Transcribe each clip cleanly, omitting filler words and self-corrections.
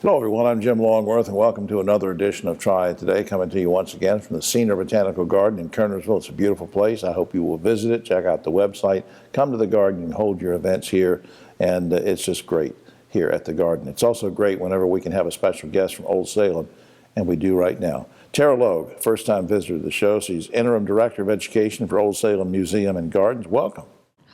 Hello everyone, I'm Jim Longworth and welcome to another edition of Triad Today, coming to you once again from the Senior Botanical Garden in Kernersville. It's a beautiful place. I hope you will visit it, check out the website, come to the garden and hold your events here, and it's just great here at the garden. It's also great whenever we can have a special guest from Old Salem, and we do right now. Tara Logue, first-time visitor to the show. She's Interim Director of Education for Old Salem Museum and Gardens. Welcome.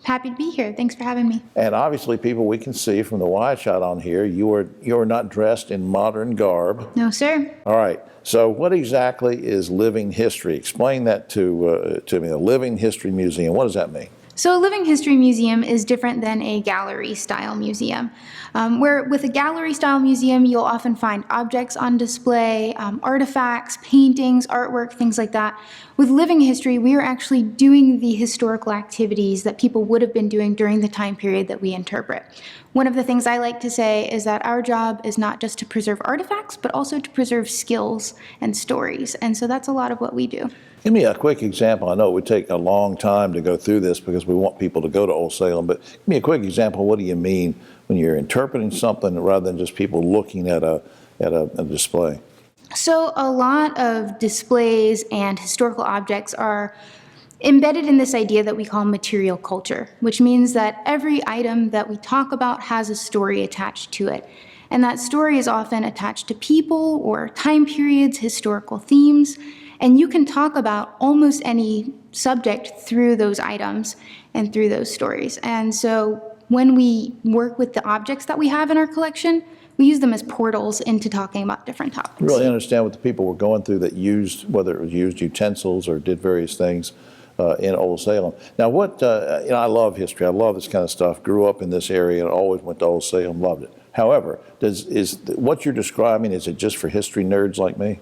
Happy to be here. Thanks for having me. And obviously, people, we can see from the wide shot on here, you are not dressed in modern garb. No, sir. All right. So what exactly is living history? Explain that to me. A living history museum. What does that mean? So a living history museum is different than a gallery-style museum. Where with a gallery-style museum, you'll often find objects on display, artifacts, paintings, artwork, things like that. With living history, we are actually doing the historical activities that people would have been doing during the time period that we interpret. One of the things I like to say is that our job is not just to preserve artifacts, but also to preserve skills and stories. And so that's a lot of what we do. Give me a quick example. I know it would take a long time to go through this because we want people to go to Old Salem, but give me a quick example. What do you mean when you're interpreting something rather than just people looking at a display? So a lot of displays and historical objects are embedded in this idea that we call material culture, which means that every item that we talk about has a story attached to it. And that story is often attached to people or time periods, historical themes. And you can talk about almost any subject through those items and through those stories. And so when we work with the objects that we have in our collection, we use them as portals into talking about different topics. I really understand what the people were going through that used, whether it was used utensils or did various things in Old Salem. Now I love history. I love this kind of stuff. Grew up in this area and always went to Old Salem, loved it. However, is what you're describing, is it just for history nerds like me?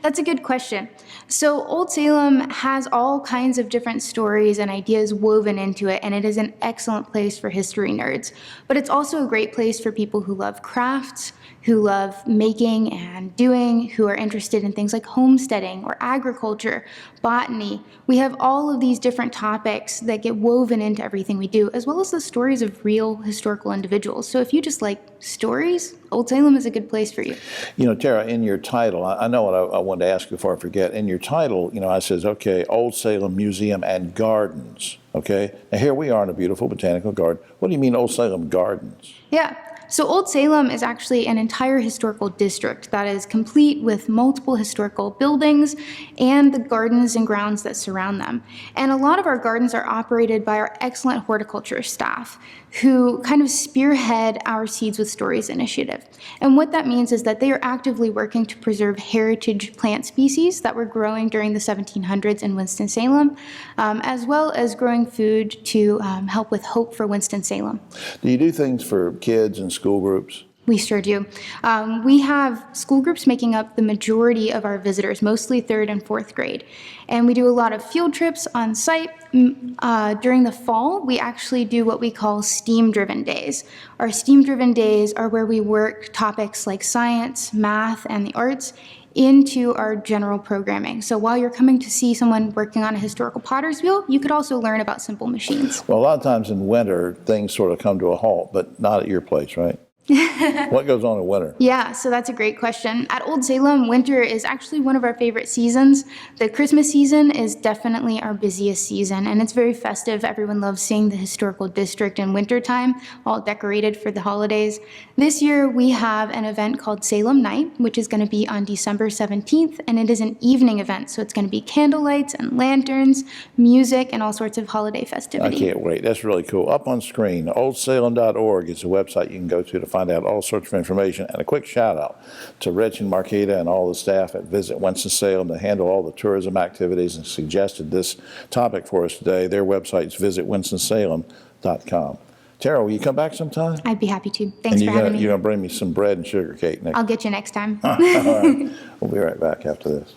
That's a good question. So Old Salem has all kinds of different stories and ideas woven into it, and it is an excellent place for history nerds. But it's also a great place for people who love crafts, who love making and doing, who are interested in things like homesteading or agriculture, botany. We have all of these different topics that get woven into everything we do, as well as the stories of real historical individuals. So if you just like stories, Old Salem is a good place for you. You know, Tara, in your title, I know what I wanted to ask you before I forget. In your title, I says, okay, Old Salem Museum and Gardens, okay? Now here we are in a beautiful botanical garden. What do you mean Old Salem Gardens? Yeah. So Old Salem is actually an entire historical district that is complete with multiple historical buildings and the gardens and grounds that surround them. And a lot of our gardens are operated by our excellent horticulture staff who kind of spearhead our Seeds with Stories initiative. And what that means is that they are actively working to preserve heritage plant species that were growing during the 1700s in Winston-Salem, as well as growing food to help with hope for Winston-Salem. Do you do things for kids and school groups? We sure do. We have school groups making up the majority of our visitors, mostly 3rd and 4th grade. And we do a lot of field trips on site. During the fall, we actually do what we call STEAM-driven days. Our STEAM-driven days are where we work topics like science, math, and the arts into our general programming. So while you're coming to see someone working on a historical potter's wheel, you could also learn about simple machines. Well, a lot of times in winter, things sort of come to a halt, but not at your place, right? What goes on in winter? Yeah, so that's a great question. At Old Salem, winter is actually one of our favorite seasons. The Christmas season is definitely our busiest season, and it's very festive. Everyone loves seeing the historical district in wintertime, all decorated for the holidays. This year, we have an event called Salem Night, which is going to be on December 17th, and it is an evening event, so it's going to be candlelights and lanterns, music, and all sorts of holiday festivity. I can't wait. That's really cool. Up on screen, oldsalem.org is a website you can go to find out all sorts of information. And a quick shout out to Rich and Marquita and all the staff at Visit Winston-Salem to handle all the tourism activities and suggested this topic for us today. Their website is visitwinstonsalem.com. Tara, will you come back sometime? I'd be happy to. Thanks for having me. You're going to bring me some bread and sugar cake next time. I'll get you next time. All right. We'll be right back after this.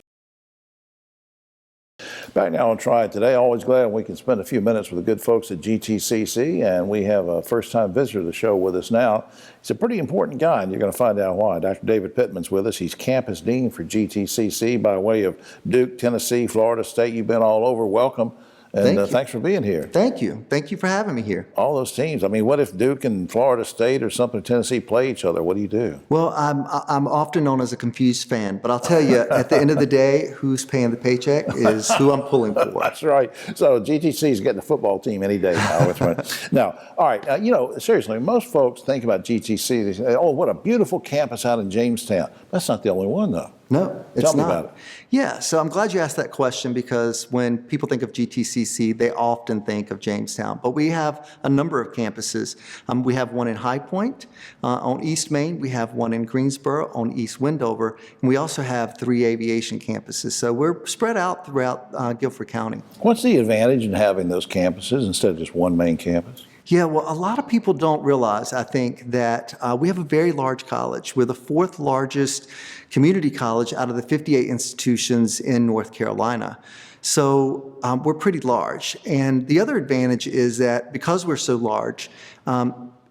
Back now on Triad Today. Always glad we can spend a few minutes with the good folks at GTCC, and we have a first-time visitor to the show with us now. He's a pretty important guy, and you're going to find out why. Dr. David Pittman's with us. He's campus dean for GTCC by way of Duke, Tennessee, Florida State. You've been all over. Welcome. And Thank you. thanks for being here. Thank you. Thank you for having me here. All those teams. I mean, what if Duke and Florida State or something, Tennessee play each other? What do you do? Well, I'm often known as a confused fan, but I'll tell you, at the end of the day, who's paying the paycheck is who I'm pulling for. That's right. So GTC is getting a football team any day now. That's right. Now, all right, you know, seriously, most folks think about GTC, they say, oh, what a beautiful campus out in Jamestown. That's not the only one, though. No, it's Tell me not. about it. Yeah, so I'm glad you asked that question because when people think of GTCC, they often think of Jamestown. But we have a number of campuses. We have one in High Point on East Main. We have one in Greensboro on East Wendover. And we also have 3 aviation campuses. So we're spread out throughout Guilford County. What's the advantage in having those campuses instead of just one main campus? Yeah, well, a lot of people don't realize, I think, that we have a very large college. We're the 4th largest community college out of the 58 institutions in North Carolina. So we're pretty large. And the other advantage is that because we're so large,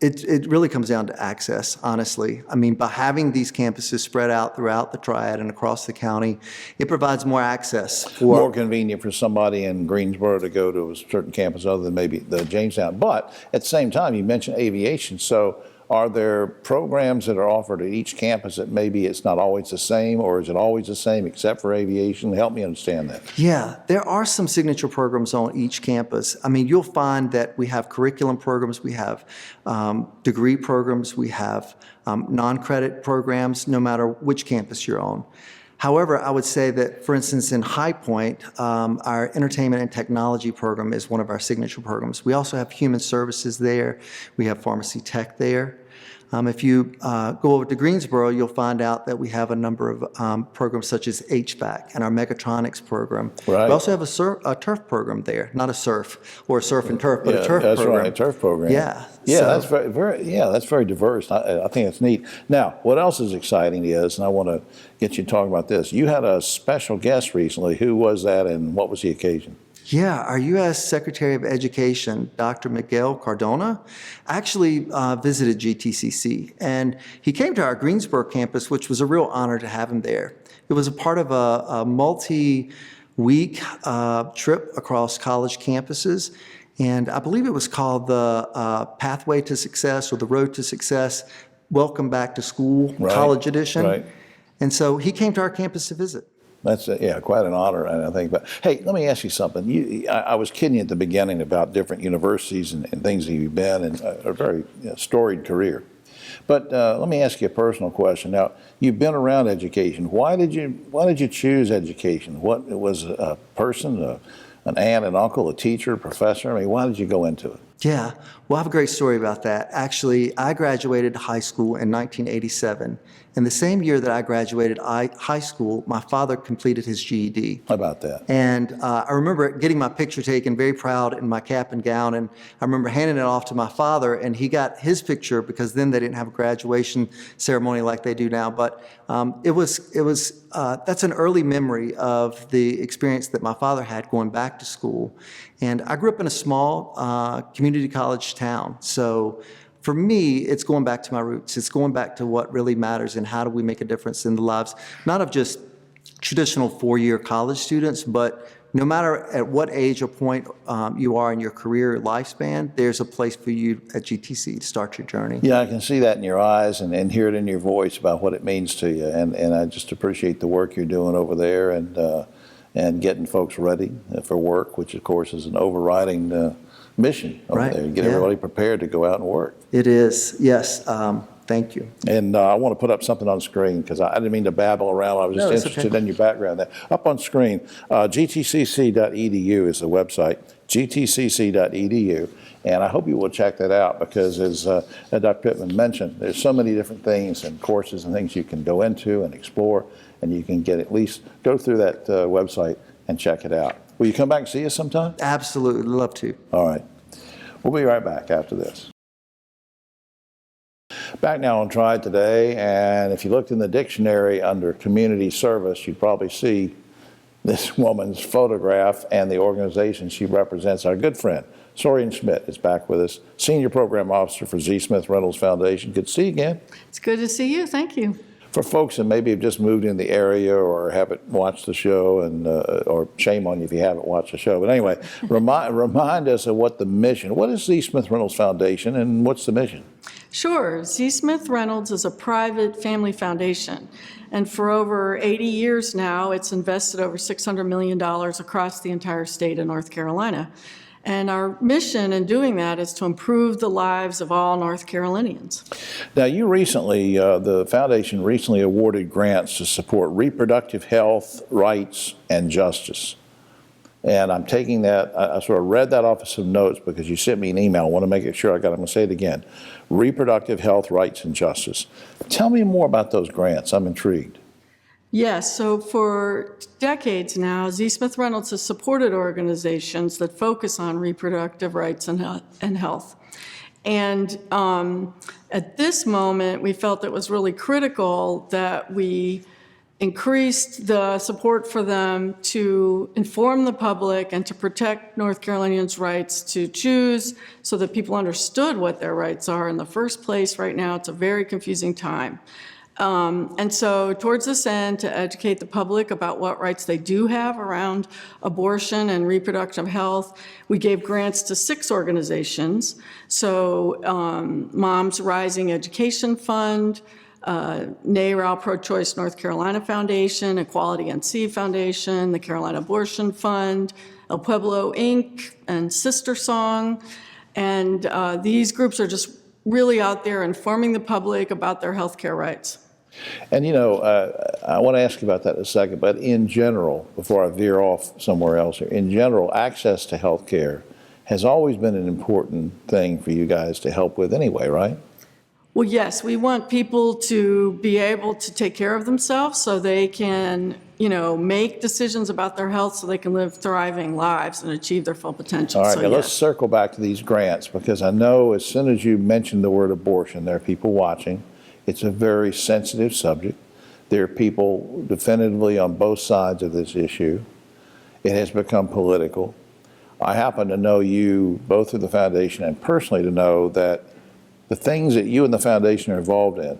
it really comes down to access, honestly. I mean, by having these campuses spread out throughout the Triad and across the county, it provides more access for... More convenient for somebody in Greensboro to go to a certain campus other than maybe the Jamestown. But at the same time, you mentioned aviation. So are there programs that are offered at each campus that maybe it's not always the same, or is it always the same except for aviation? Help me understand that. Yeah, there are some signature programs on each campus. I mean, you'll find that we have curriculum programs, we have degree programs, we have non-credit programs, no matter which campus you're on. However, I would say that, for instance, in High Point, our entertainment and technology program is one of our signature programs. We also have human services there. We have pharmacy tech there. If you go over to Greensboro, you'll find out that we have a number of programs such as HVAC and our megatronics program. Right. We also have a turf program there, not a surf or a surf and turf, but a turf that's program. Right, a turf program. Yeah. Yeah, so- that's that's very diverse. I think it's neat. Now, what else is exciting is, and I want to get you talking about this. You had a special guest recently. Who was that, and what was the occasion? Yeah, our U.S. Secretary of Education, Dr. Miguel Cardona, actually visited GTCC, and he came to our Greensboro campus, which was a real honor to have him there. It was a part of a multi-week trip across college campuses, and I believe it was called the Pathway to Success or the Road to Success, Welcome Back to School, Right, College Edition. right. And so he came to our campus to visit. That's quite an honor, I think. But hey, let me ask you something. I was kidding you at the beginning about different universities and things that you've been in, a very storied career. But let me ask you a personal question. Now, you've been around education. Why did you choose education? What was a person, an aunt, an uncle, a teacher, a professor? I mean, why did you go into it? Yeah, well, I have a great story about that. Actually, I graduated high school in 1987. And the same year that I graduated high school, my father completed his GED. How about that? And I remember getting my picture taken, very proud in my cap and gown. And I remember handing it off to my father, and he got his picture because then they didn't have a graduation ceremony like they do now. But that's an early memory of the experience that my father had going back to school. And I grew up in a small community college town. So for me, it's going back to my roots. It's going back to what really matters and how do we make a difference in the lives, not of just traditional four-year college students, but no matter at what age or point you are in your career lifespan, there's a place for you at GTC to start your journey. Yeah, I can see that in your eyes and hear it in your voice about what it means to you. And I just appreciate the work you're doing over there and getting folks ready for work, which of course is an overriding mission over Right, there. Get yeah. everybody prepared to go out and work. It is, yes. Thank you. And I want to put up something on screen because I didn't mean to babble around. I was just No, it's interested okay. in your background there. Up on screen, gtcc.edu is the website, gtcc.edu. And I hope you will check that out because as Dr. Pittman mentioned, there's so many different things and courses and things you can go into and explore, and you can at least go through that website and check it out. Will you come back and see us sometime? Absolutely, love to. All right. We'll be right back after this. Back now on Triad Today, and if you looked in the dictionary under community service, you'd probably see this woman's photograph and the organization she represents. Our good friend, Sorian Schmidt, is back with us, Senior Program Officer for Z. Smith Reynolds Foundation. Good to see you again. It's good to see you. Thank you. For folks that maybe have just moved in the area or haven't watched the show, and or shame on you if you haven't watched the show, but anyway, remind us of what is the Smith Reynolds Foundation, and what's the mission? Sure. Z. Smith Reynolds is a private family foundation, and for over 80 years now, it's invested over $600 million across the entire state of North Carolina. And our mission in doing that is to improve the lives of all North Carolinians. Now, you recently, the foundation recently awarded grants to support reproductive health, rights, and justice. And I'm taking that, I sort of read that off of some notes because you sent me an email. I want to make sure I'm going to say it again. Reproductive health, rights, and justice. Tell me more about those grants. I'm intrigued. Yes, so for decades now, Z. Smith Reynolds has supported organizations that focus on reproductive rights and health. And at this moment, we felt it was really critical that we increased the support for them to inform the public and to protect North Carolinians' rights to choose so that people understood what their rights are in the first place. Right now, it's a very confusing time. And so towards this end, to educate the public about what rights they do have around abortion and reproductive health, we gave grants to 6 organizations. So Moms Rising Education Fund, NARAL Pro-Choice North Carolina Foundation, Equality NC Foundation, the Carolina Abortion Fund, El Pueblo Inc., and Sister Song. And these groups are just really out there informing the public about their health care rights. And I want to ask you about that in a second, but in general, before I veer off somewhere else here, in general, access to health care has always been an important thing for you guys to help with anyway, right? Well, yes, we want people to be able to take care of themselves so they can, make decisions about their health so they can live thriving lives and achieve their full potential. All right, So, now yes. let's circle back to these grants, because I know as soon as you mention the word abortion, there are people watching. It's a very sensitive subject. There are people definitively on both sides of this issue. It has become political. I happen to know you both through the foundation and personally to know that the things that you and the foundation are involved in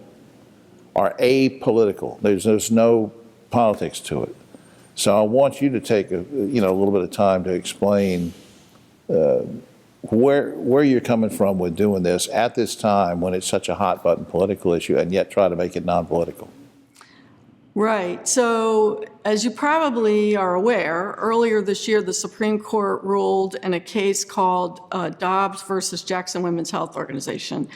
are apolitical. There's no politics to it. So I want you to take a little bit of time to explain where you're coming from with doing this at this time when it's such a hot button political issue, and yet try to make it non-political. Right. So, as you probably are aware, earlier this year, the Supreme Court ruled in a case called Dobbs versus Jackson Women's Health Organization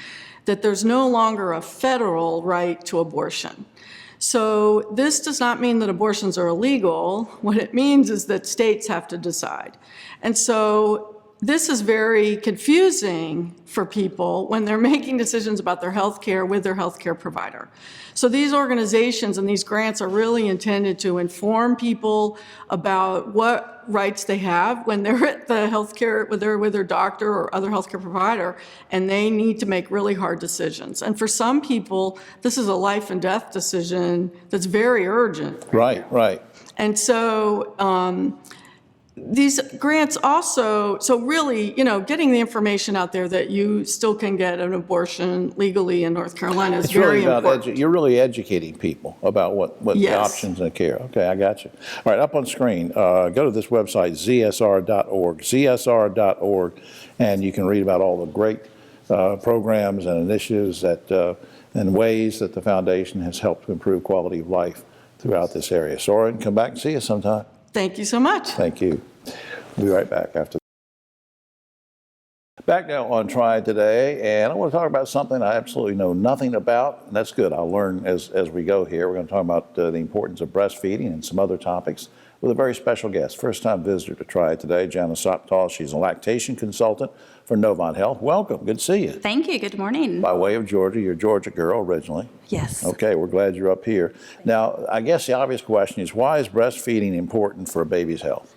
that there's no longer a federal right to abortion. So this does not mean that abortions are illegal. What it means is that states have to decide. And so this is very confusing for people when they're making decisions about their health care with their health care provider. So these organizations and these grants are really intended to inform people about what rights they have when they're at the healthcare, whether with their doctor or other healthcare provider, and they need to make really hard decisions. And for some people, this is a life and death decision that's very urgent. Right. And so these grants also, so really, getting the information out there that you still can get an abortion legally in North Carolina is very important. You're really educating people about what Yes. the options and care. Okay, I got you. All right, up on screen, go to this website, zsr.org, and you can read about all the great programs and initiatives and ways that the foundation has helped to improve quality of life throughout this area. Soren, come back and see us sometime. Thank you so much. Thank you. We'll be right back after. Back now on Triad Today, and I want to talk about something I absolutely know nothing about, and that's good. I'll learn as we go here. We're going to talk about the importance of breastfeeding and some other topics with a very special guest, first-time visitor to Triad Today, Janice Soptal. She's a lactation consultant for Novant Health. Welcome. Good to see you. Thank you. Good morning. By way of Georgia. You're a Georgia girl originally. Yes. Okay, we're glad you're up here. Now, I guess the obvious question is, why is breastfeeding important for a baby's health?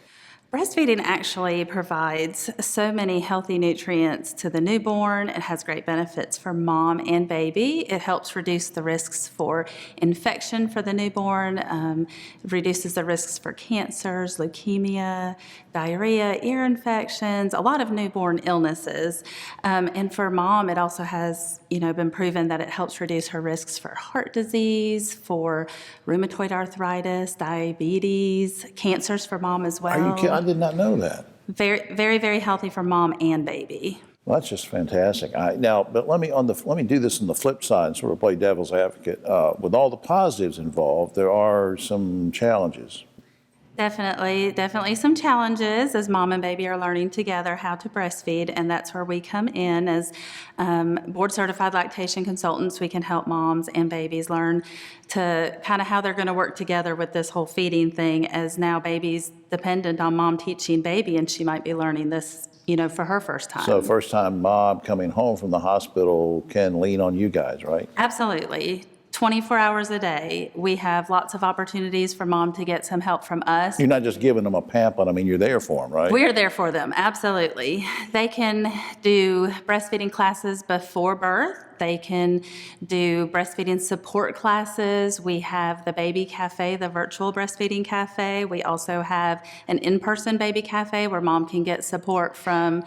Breastfeeding actually provides so many healthy nutrients to the newborn. It has great benefits for mom and baby. It helps reduce the risks for infection for the newborn, reduces the risks for cancers, leukemia, diarrhea, ear infections, a lot of newborn illnesses. And for mom, it also has, been proven that it helps reduce her risks for heart disease, for rheumatoid arthritis, diabetes, cancers for mom as well. Are you kidding? I did not know that. Very, very, very healthy for mom and baby. Well, that's just fantastic. But let me do this on the flip side, sort of play devil's advocate. With all the positives involved, there are some challenges. Definitely some challenges as mom and baby are learning together how to breastfeed, and that's where we come in as board-certified lactation consultants. We can help moms and babies learn to kind of how they're going to work together with this whole feeding thing, as now baby's dependent on mom teaching baby, and she might be learning this, for her first time. So first-time mom coming home from the hospital can lean on you guys, right? Absolutely. 24 hours a day. We have lots of opportunities for mom to get some help from us. You're not just giving them a pamphlet. I mean, you're there for them, right? We're there for them, absolutely. They can do breastfeeding classes before birth. They can do breastfeeding support classes. We have the baby cafe, the virtual breastfeeding cafe. We also have an in-person baby cafe where mom can get support from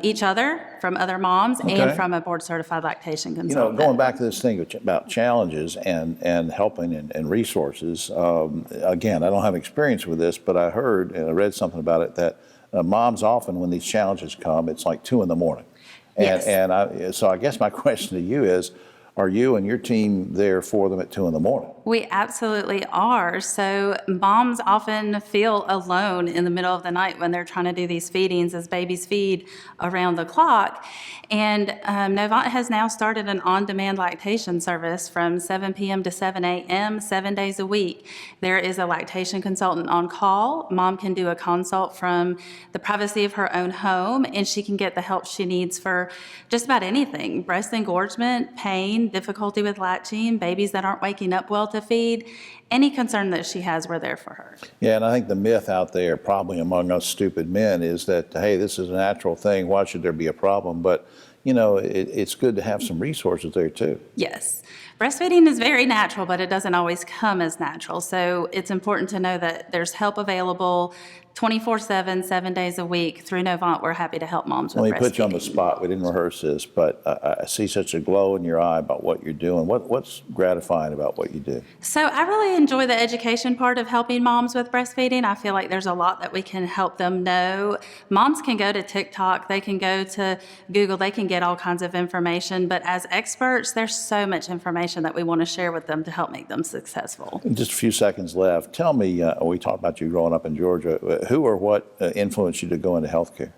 each other, from other moms, and from a board-certified lactation consultant. Going back to this thing about challenges and helping and resources, again, I don't have experience with this, but I heard and I read something about it that moms often, when these challenges come, it's like 2 a.m. Yes. So I guess my question to you is, are you and your team there for them at 2 a.m? We absolutely are. So moms often feel alone in the middle of the night when they're trying to do these feedings, as babies feed around the clock. And Novant has now started an on-demand lactation service from 7 p.m. to 7 a.m., 7 days a week. There is a lactation consultant on call. Mom can do a consult from the privacy of her own home, and she can get the help she needs for just about anything: breast engorgement, pain, difficulty with latching, babies that aren't waking up well to feed. Any concern that she has, we're there for her. Yeah, and I think the myth out there, probably among us stupid men, is that, hey, this is a natural thing. Why should there be a problem? But, it's good to have some resources there, too. Yes. Breastfeeding is very natural, but it doesn't always come as natural. So it's important to know that there's help available 24/7, 7 days a week. Through Novant, we're happy to help moms with breastfeeding. Let me put you on the spot. We didn't rehearse this, but I see such a glow in your eye about what you're doing. What's gratifying about what you do? So I really enjoy the education part of helping moms with breastfeeding. I feel like there's a lot that we can help them know. Moms can go to TikTok, they can go to Google, they can get all kinds of information, but as experts, there's so much information that we want to share with them to help make them successful. Just a few seconds left. Tell me, we talked about you growing up in Georgia. Who or what influenced you to go into healthcare?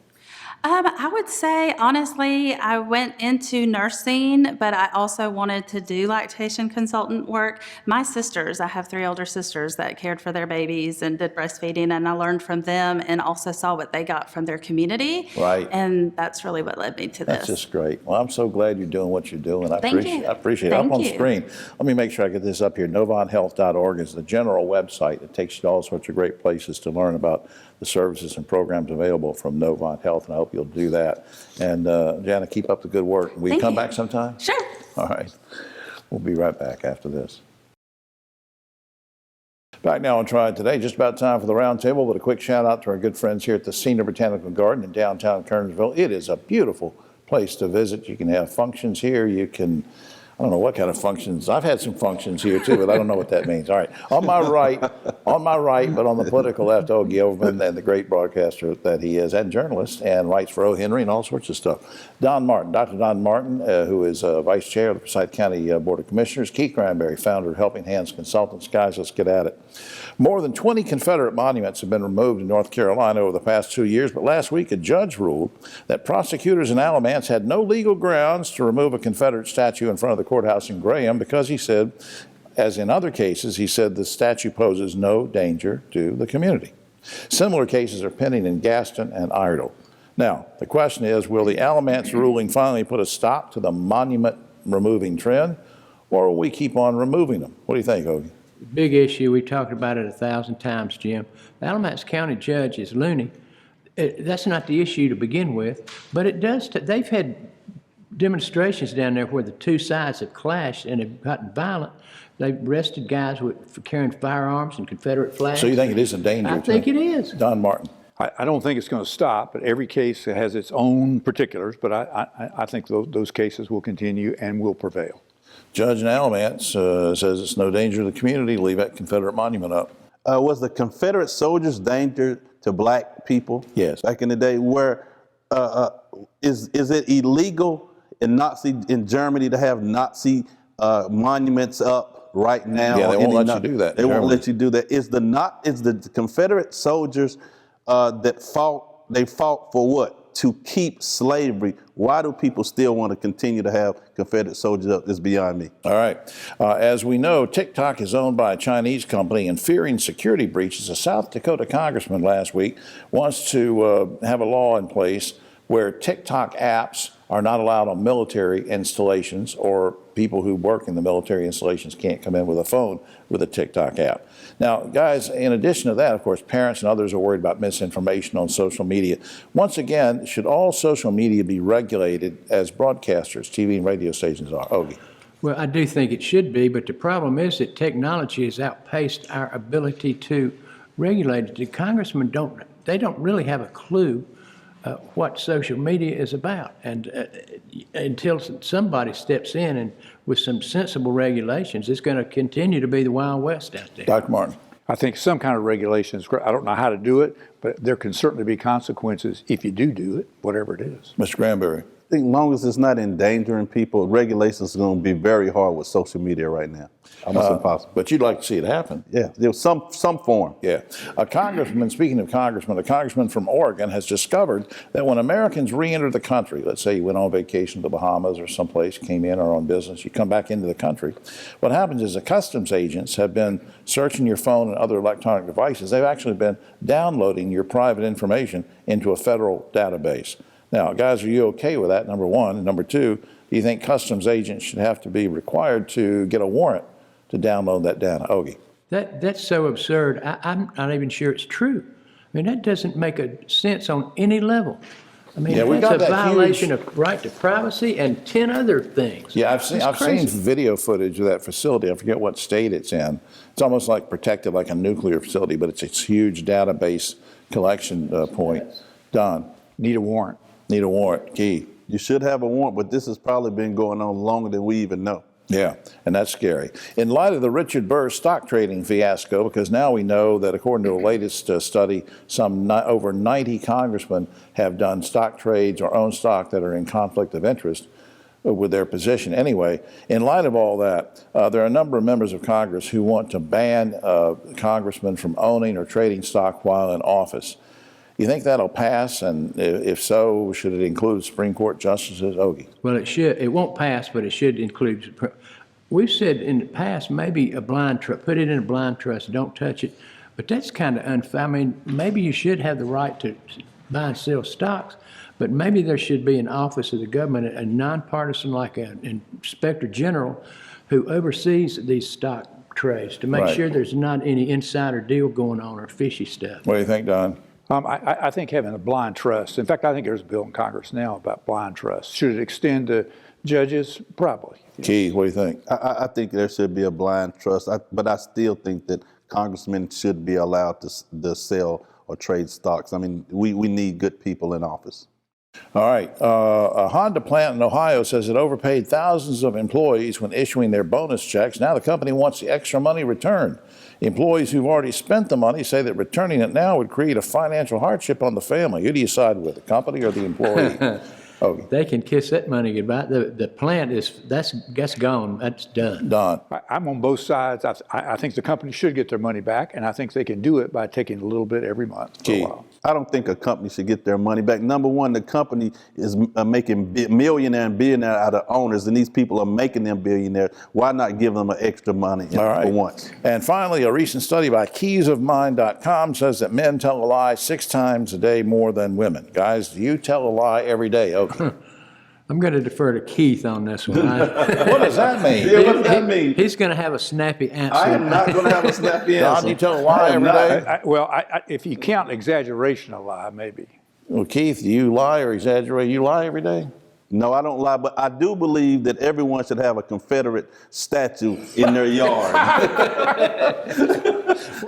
I would say, honestly, I went into nursing, but I also wanted to do lactation consultant work. My sisters, I have 3 older sisters that cared for their babies and did breastfeeding, and I learned from them and also saw what they got from their community. Right. And that's really what led me to this. That's just great. Well, I'm so glad you're doing what you're doing. I Thank you. appreciate it. Thank Up on you. screen. Let me make sure I get this up here. NovantHealth.org is the general website. It takes you to all sorts of great places to learn about the services and programs available from Novant Health, and I hope you'll do that. And Jana, keep up the good work. Will you come back sometime? Sure. All right. We'll be right back after this. Back now on Triad Today, just about time for the roundtable, but a quick shout out to our good friends here at the Senior Botanical Garden in downtown Kernersville. It is a beautiful place to visit. You can have functions here. You can, I don't know what kind of functions. I've had some functions here too, but I don't know what that means. All right. On my right, but on the political left, Ogie Overman, and the great broadcaster that he is, and journalist, and writes for O. Henry and all sorts of stuff. Don Martin, Dr. Don Martin, who is Vice Chair of the Forsyth County Board of Commissioners. Keith Granberry, founder of Helping Hands Consultants. Guys, let's get at it. More than 20 Confederate monuments have been removed in North Carolina over the past 2 years, but last week a judge ruled that prosecutors in Alamance had no legal grounds to remove a Confederate statue in front of the courthouse in Graham because he said, as in other cases, he said the statue poses no danger to the community. Similar cases are pending in Gaston and Iredell. Now, the question is, will the Alamance ruling finally put a stop to the monument removing trend, or will we keep on removing them? What do you think, Ogie? big issue. We talked about it 1,000 times, Jim. The Alamance County judge is loony. That's not the issue to begin with, but it does. They've had demonstrations down there where the two sides have clashed and have gotten violent. They've arrested guys for carrying firearms and Confederate flags. So you think it is a danger? I think it is. Don Martin. I don't think it's going to stop, but every case has its own particulars. But I think those cases will continue and will prevail. Judge in Alamance says it's no danger to the community. Leave that Confederate monument up. Was the Confederate soldiers danger to black people? Yes. Back in the day, where is it illegal in Germany to have Nazi monuments up right now? Yeah, they won't let you do that. They won't let you do that. Is the Confederate soldiers that fought for what? To keep slavery. Why do people still want to continue to have Confederate soldiers up? It's beyond me. All right. As we know, TikTok is owned by a Chinese company, and fearing security breaches, a South Dakota congressman last week wants to have a law in place where TikTok apps are not allowed on military installations, or people who work in the military installations can't come in with a phone with a TikTok app. Now, guys, in addition to that, of course, parents and others are worried about misinformation on social media. Once again, should all social media be regulated as broadcasters, TV and radio stations are? Ogie. Well, I do think it should be, but the problem is that technology has outpaced our ability to regulate it. The congressmen don't really have a clue what social media is about, and until somebody steps in and with some sensible regulations, it's going to continue to be the Wild West out there. Dr. Martin. I think some kind of regulation is great. I don't know how to do it, but there can certainly be consequences if you do it, whatever it is. Mr. Granberry. I think as long as it's not endangering people, regulations are going to be very hard with social media right now. Almost impossible. But you'd like to see it happen. Yeah, there's some form. Yeah. A congressman, speaking of congressman, a congressman from Oregon has discovered that when Americans re-enter the country, let's say you went on vacation to the Bahamas or someplace, came in or on business, you come back into the country, what happens is the customs agents have been searching your phone and other electronic devices. They've actually been downloading your private information into a federal database. Now, guys, are you okay with that, number one? And number two, do you think customs agents should have to be required to get a warrant to download that data? Ogie. That's so absurd. I'm not even sure it's true. I mean, that doesn't make a sense on any level. I mean, Yeah, we that's got a that violation huge- of right to privacy and 10 other things. Yeah, I've seen crazy. video footage of that facility. I forget what state it's in. It's almost like protected like a nuclear facility, but it's a huge database collection point. Don. Need a warrant. Need a warrant. Key. You should have a warrant, but this has probably been going on longer than we even know. Yeah, and that's scary. In light of the Richard Burr stock trading fiasco, because now we know that according to the latest study, over 90 congressmen have done stock trades or own stock that are in conflict of interest with their position. Anyway, in light of all that, there are a number of members of Congress who want to ban congressmen from owning or trading stock while in office. You think that'll pass? And if so, should it include Supreme Court justices? Ogie. Well, it should. It won't pass, but it should include. We've said in the past, maybe a blind trust, put it in a blind trust, don't touch it. But that's kind of unfair. I mean, maybe you should have the right to buy and sell stocks, but maybe there should be an office of the government, a nonpartisan like an inspector general who oversees these stock trades to make Right. sure there's not any insider deal going on or fishy stuff. What do you think, Don? I think having a blind trust, in fact, I think there's a bill in Congress now about blind trust. Should it extend to judges? Probably. Key, what do you think? I think there should be a blind trust, but I still think that congressmen should be allowed to sell or trade stocks. I mean, we need good people in office. All right. A Honda plant in Ohio says it overpaid thousands of employees when issuing their bonus checks. Now the company wants the extra money returned. Employees who've already spent the money say that returning it now would create a financial hardship on the family. Who do you side with, the company or the employee? Okay. They can kiss that money goodbye. The plant that's gone. That's done. Don. I'm on both sides. I think the company should get their money back, and I think they can do it by taking a little bit every month for a while. I don't think a company should get their money back. Number one, the company is making millionaire and billionaire out of owners, and these people are making them billionaires. Why not give them an extra money for once? And finally, a recent study by keysofmind.com says that men tell a lie 6 times a day more than women. Guys, do you tell a lie every day? Okay. I'm going to defer to Keith on this one. What does that mean? Yeah, what does that mean? He's going to have a snappy answer. I am not going to have a snappy answer. Don, you tell a lie every day? If you count exaggeration a lie, maybe. Well, Keith, do you lie or exaggerate? You lie every day? No, I don't lie, but I do believe that everyone should have a Confederate statue in their yard.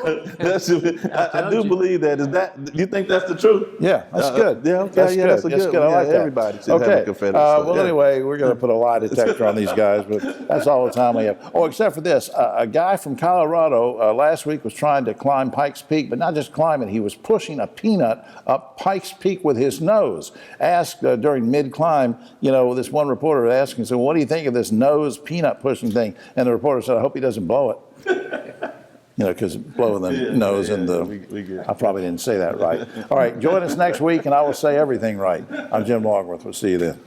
I do believe that. Do you think that's the truth? Yeah, that's good. Yeah, okay, That's yeah, good. that's a good one. I like Yeah, that. everybody should have a Confederate Well, statue. anyway, we're going to put a lie detector on these guys, but that's all the time we have. Oh, except for this. A guy from Colorado last week was trying to climb Pikes Peak, but not just climb it. He was pushing a peanut up Pikes Peak with his nose. Asked during mid-climb, this one reporter asked him, so what do you think of this nose peanut pushing thing? And the reporter said, I hope he doesn't blow it. Because blowing the nose in the, I probably didn't say that right. All right, join us next week and I will say everything right. I'm Jim Longworth. We'll see you then.